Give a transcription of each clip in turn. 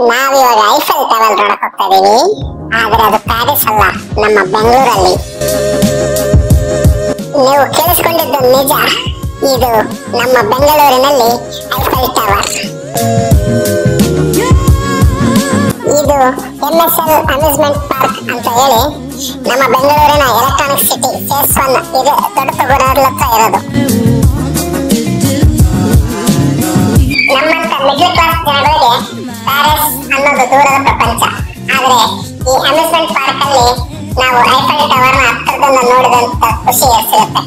ನಾವಿವಾಗ Eiffel tower ನೋಡಕ್ ಹೋಗ್ತಾ ಇದೀವಿ. ಆದ್ರೆ ಅದು ಪ್ಯಾರಿಸ್ ಅಲ್ಲ, ನಮ್ಮ ಬೆಂಗಳೂರಲ್ಲಿ. ನೀವು ಕೇಳಿಸ್ಕೊಂಡಿದ್ದು ನಿಜ. ಇದು ನಮ್ಮ ಬೆಂಗಳೂರಿನಲ್ಲಿ ಐಫೆಲ್ ಟವರ್. ಇದು MSL ಅಮ್ಯೂಸ್ಮೆಂಟ್ ಪಾರ್ಕ್ ಅಂತ ಹೇಳಿ ನಮ್ಮ ಬೆಂಗಳೂರಿನ ಎಲೆಕ್ಟ್ರಾನಿಕ್ ಸಿಟಿ ಫೇಸ್ 1 ಇದು ದೊಡ್ಡಪುಗೂರಲ್ಲಿ ಹತ್ರ ಇರೋದು. ನಮ್ಮಂತ ಮಿಡ್ಲ್ ಕ್ಲಾಸ್ ಜನಗಳಿಗೆ ಪ್ಯಾರಿಸ್ ಅನ್ನೋದು ದೂರದ ಪ್ರಪಂಚ. ಆದ್ರೆ ಈ ಅಮ್ಯೂಸ್ಮೆಂಟ್ ಪಾರ್ಕ್ ಅಲ್ಲಿ ನಾವು ಐಫೆಲ್ ಟವರ್ ನ ಹತ್ತಿರದಿಂದ ನೋಡಿದಂತ ಖುಷಿ ಸಿಗುತ್ತೆ.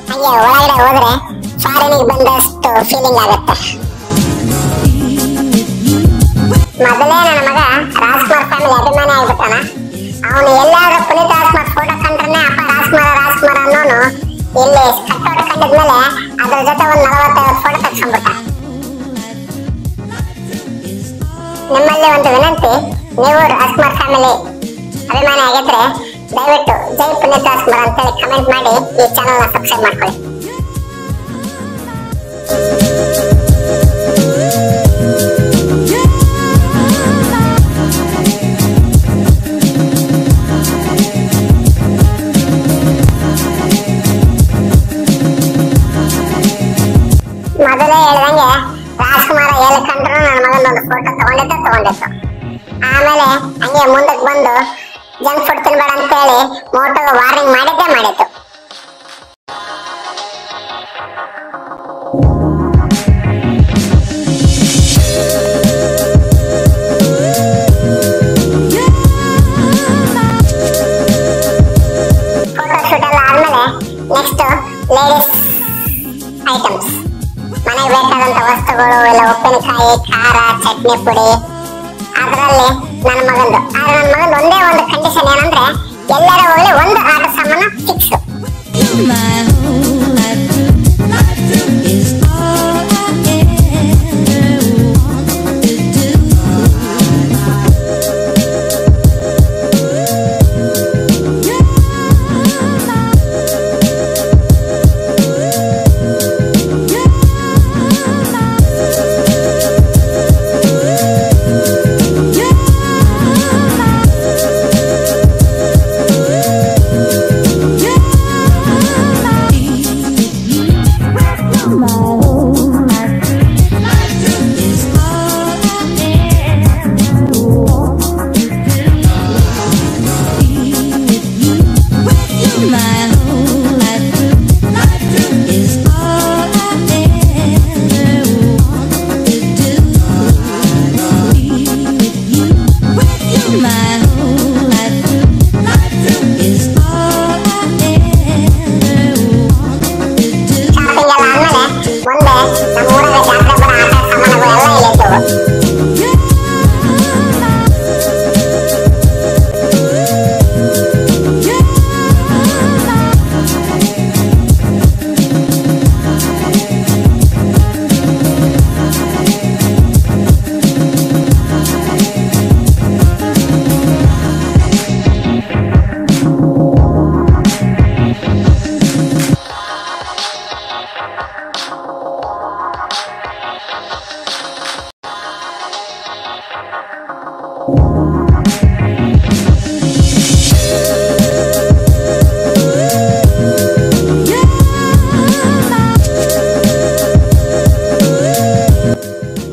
ಹಂಗೆ ಒಳಗಡೆ ಹೋದ್ರೆ ಫಾರಿನಿಗೆ ಬಂದಷ್ಟು ಫೀಲಿಂಗ್ ಆಗುತ್ತೆ. ಮೊದಲೇ ನನ್ನ ಮಗ ರಾಜ್ಕುಮಾರ್ ಫ್ಯಾಮಿಲಿ ಅಭಿಮಾನಿ ಆಗ್ಬಿಟ್ಟಾನ. ಅವನು ಎಲ್ಲಾದ್ರೂ ಪುನೀತ್ ರಾಜ್ಕುಮಾರ್ ಫೋಟೋ ಕಂಡ್ರೆ ಅಪ್ಪ ರಾಜ್ಕುಮಾರ್ ಅನ್ನೋನು ಇಲ್ಲಿ ಕಟ್ಟೋಟ ಕಂಡಿದ್ಮೇಲೆ ಅದ್ರ ಜೊತೆ ಒಂದು 40-50 ಫೋಟೋ ತಗ್ಸ್ಕೊಂಡ್ಬಿಟ್ಟ. ನಿಮ್ಮಲ್ಲಿ ಒಂದು ವಿನಂತಿ, ನೀವು ರಾಜ್ಕುಮಾರ್ ಫ್ಯಾಮಿಲಿ ಅಭಿಮಾನಿ ಆಗಿದ್ರೆ ದಯವಿಟ್ಟು ಜೈ ಪುನೀತ್ ರಾಜ್ಕುಮಾರ್ ಅಂತೇಳಿ ಕಮೆಂಟ್ ಮಾಡಿ ಈ ಚಾನಲ್ ನ ಸಬ್ಸ್ಕ್ರೈಬ್ ಮಾಡ್ಕೊಳ್ಳಿ. ಮೊದಲೇ ಹೇಳ್ದಂಗೆ ರಾಜ್ಕುಮಾರ್ ಎಲ್ಲಿ ಕಂಡ್ರು ನನ್ನ ಮಗನೊಂದು ಫೋಟೋ ತಗೊಂಡಿತ್ತು. ಆಮೇಲೆ ಹಂಗೆ ಮುಂದಕ್ಕೆ ಬಂದು ಜಂಕ್ ಫುಡ್ ತಿನ್ಬೇಡ ಅಂತ ಹೇಳಿ ಮೋಟೋಗೆ ವಾರ್ನಿಂಗ್ ಮಾಡಿತ್ತು. ಫೋಟೋ ಶೂಟ್ ಎಲ್ಲ ಆದ್ಮೇಲೆ ನೆಕ್ಸ್ಟ್ ಲೇಡೀಸ್ ಐಟಮ್ಸ್, ಮನೆಗೆ ಬೇಕಾದಂತ ವಸ್ತುಗಳು ಎಲ್ಲ ಉಪ್ಪಿನಕಾಯಿ, ಖಾರ, ಚಟ್ನಿ ಪುಡಿ. ಅದರಲ್ಲಿ ನನ್ನ ಮಗಂದು ಒಂದೇ ಒಂದು ಕಂಡೀಷನ್ ಏನಂದ್ರೆ ಎಲ್ಲರ ಹೋಗ್ಲಿ ಒಂದು ಆಟ ಸಾಮಾನ ಫಿಕ್ಸ್.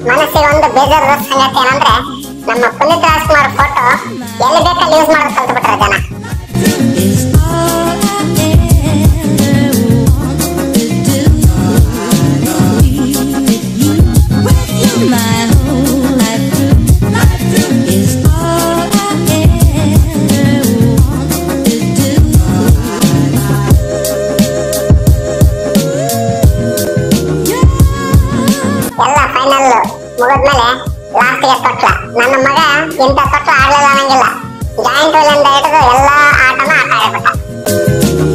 ಮನಸ್ಸಿಗೆ ಒಂದು ಬೇಜಾರದ ಸಂಗತಿ ಏನಂದ್ರೆ ನಮ್ಮ ಪುನೀತ್ ರಾಜ್ಕುಮಾರ್ ಫೋಟೋ ಎಲ್ಲಿ ಬೇಕಲ್ಲಿ ಯೂಸ್ ಮಾಡೋದು ಕಲ್ತ್ಬಿಟ್ರೆ ಜನ. ಮುಗಿದ್ಮೇಲೆ ಲಾಸ್ಟ್ಗೆ ತೊಟ್ಲ. ನನ್ನ ಮಗ ಇಂಥ ತೊಟ್ಲ ಆಡ್ಲಿಲ್ಲ ಅನ್ನಂಗಿಲ್ಲ. ಜಾಯಿಂಟ್ ವಿಲಿಂದ ಹಿಡಿದು ಎಲ್ಲಾ ಆಟನ ಆಟ ಆಡ್ಬಿಟ್ಟ.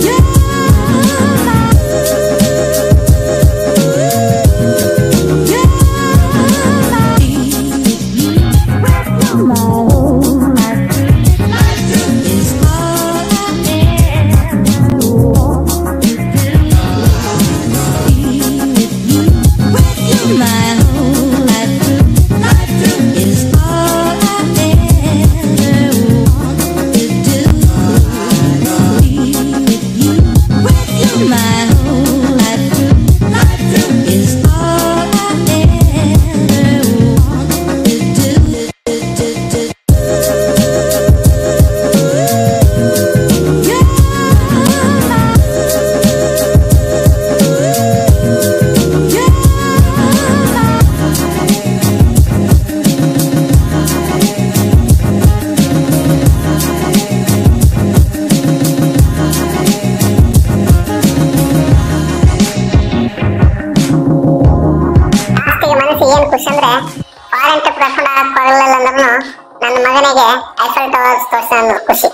ಏನ್ ಖುಷಿ ಅಂದ್ರೆ ಫಾರೆನ್ ಟ್ರಿಪ್ ಕರ್ಕೊಂಡು ಹೋಗಲಿಲ್ಲ ಅಂದ್ರೂ ನನ್ನ ಮಗನಿಗೆ ಐಫೆಲ್ ಟವರ್ಸ್ ತೋರಿಸ ಖುಷಿ.